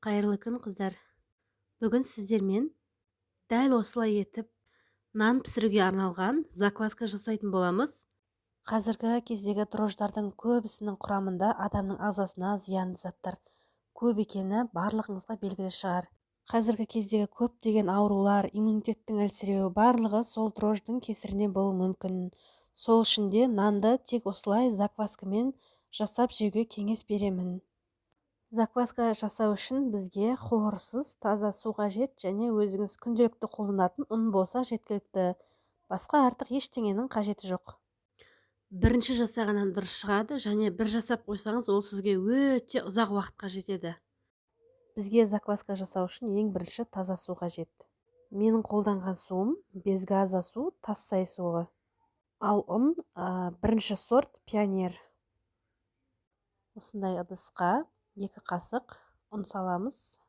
Қайырлы күн, қыздар. Бүгін сіздермен дәл осылай етіп нан пісіруге арналған закваска жасайтын боламыз. Қазіргі кездегі дрожждардың көбісінің құрамында адамның ағзасына зиянды заттар көп екені барлығыңызға белгілі шығар. Қазіргі кездегі көптеген аурулар, иммунитеттің әлсіреуі барлығы сол дрожждың кесірінен болуы мүмкін. Сол үшін де нанды тек осылай закваскамен жасап жеуге кеңес беремін. Закваска жасау үшін бізге хлорсыз таза су қажет және өзіңіз күнделікті қолданатын ұн болса жеткілікті. Басқа артық ештеңенің қажеті жоқ. Бірінші жасағаннан дұрыс шығады және бір жасап қойсаңыз, ол сізге өте ұзақ уақытқа жетеді. Бізге закваска жасау үшін ең бірінші таза су қажет. Менің қолданған суым без газа су, тассай суы. Ал ұн бірінші сорт пионер. Осындай ыдысқа 2 қасық ұн саламыз,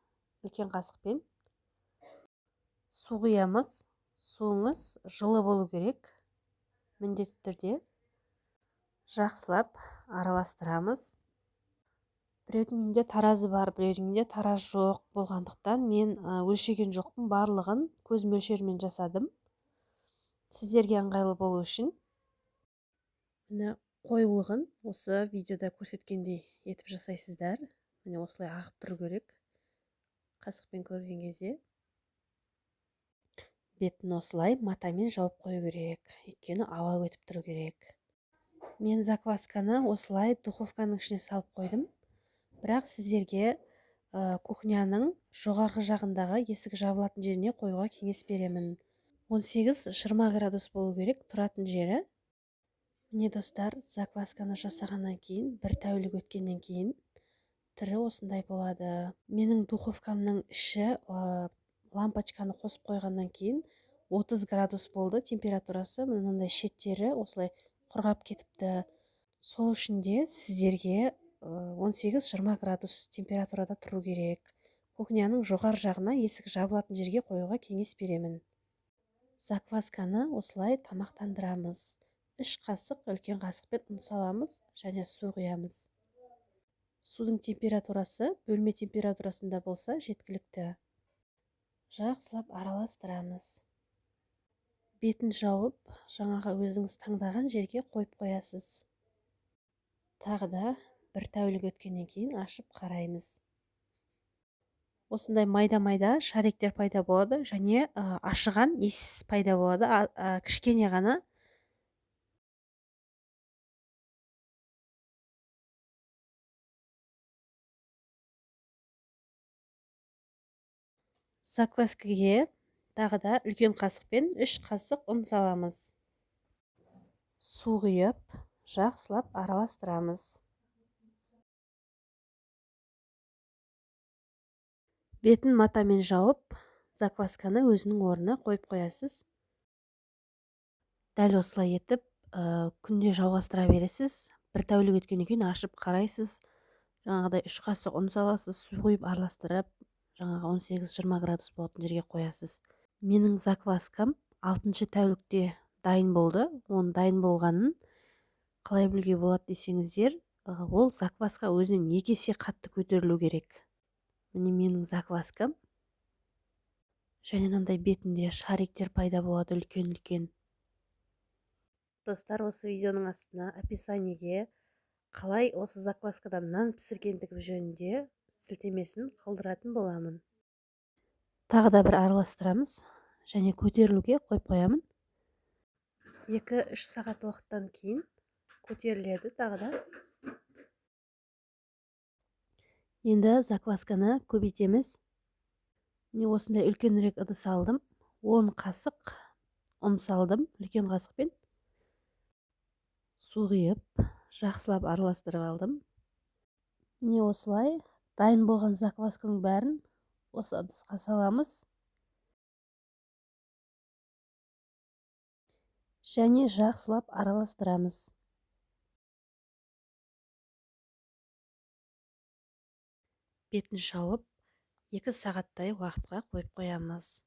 үлкен қасықпен. Су құямыз. Суыңыз жылы болу керек. Міндетті түрде жақсылап араластырамыз. Біреудің үйінде таразы бар, біреудің үйінде тараз жоқ болғандықтан мен өлшеген жоқпын, барлығын көз мөлшерімен жасадым. Сіздерге ыңғайлы болу үшін. Міне қоюлығын осы видеода көрсеткендей етіп жасайсыздар. Міне осылай ағып тұру керек. Қасықпен көрген кезде бетін осылай матамен жауып қою керек. Өйткені ауа өтіп тұру керек. Мен заквасканы осылай духовканың ішіне салып қойдым. Бірақ сіздерге кухняның жоғарғы жағындағы есігі жабылатын жеріне қоюға кеңес беремін. 18-20 градус болу керек тұратын жері. Міне достар, заквасканы жасағаннан кейін, бір тәулік өткеннен кейін түрі осындай болады. Менің духовкамның іші лампочканы қосып қойғаннан кейін 30 градус болды температурасы. Мынандай шеттері осылай құрғап кетіпті. Сол үшін де сіздерге 18-20 градус температурада тұру керек. Кухняның жоғар жағына есік жабылатын жерге қоюға кеңес беремін. Заквасканы осылай тамақтандырамыз. 3 қасық үлкен қасықпен ұн саламыз және су құямыз. Судың температурасы бөлме температурасында болса жеткілікті. Жақсылап араластырамыз. Бетін жауып, жаңағы өзіңіз таңдаған жерге қойып қоясыз. Тағы да бір тәулік өткеннен кейін ашып қараймыз. Осындай майда-майда шариктер пайда болады және ашыған иіс пайда болады. Кішкене ғана. Закваскаге тағы да үлкен қасықпен 3 қасық ұн саламыз. Су құйып, жақсылап араластырамыз. Бетін матамен жауып, заквасканы өзінің орнына қойып қоясыз. Дәл осылай етіп, күнде жалғастыра бересіз. Бір тәулік өткеннен кейін ашып қарайсыз. Жаңағыдай 3 қасық ұн саласыз, су құйып араластырып, жаңағы 18-20 градус болатын жерге қоясыз. Менің закваскам 6-шы тәулікте дайын болды. Оның дайын болғанын қалай білуге болады десеңіздер, ол закваска өзінен 2 есе қатты көтерілу керек. Міне менің закваскам. Және мынандай бетінде шариктер пайда болады үлкен-үлкен. Достар, осы видеоның астына описаниеге қалай осы закваскадан нан пісіргендігім жөнінде сілтемесін қалдыратын боламын. Тағы да бір араластырамыз және көтерілуге қойып қоямын. 2-3 сағат уақыттан кейін көтеріледі тағы да. Енді заквасканы көбейтеміз. Міне осындай үлкенірек ыдыс алдым. 10 қасық ұн салдым үлкен қасықпен. Су құйып, жақсылап араластырып алдым. Міне осылай дайын болған заквасканың бәрін осы ыдысқа саламыз. Және жақсылап араластырамыз. Бетін жауып, 2 сағаттай уақытқа қойып қоямыз.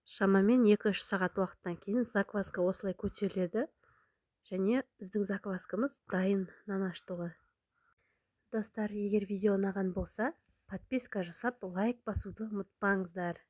Шамамен 2-3 сағат уақыттан кейін закваска осылай көтеріледі. Және біздің закваскамыз дайын нан ашытуға. Достар, егер видео ұнаған болса, подписка жасап лайк басуды ұмытпаңыздар.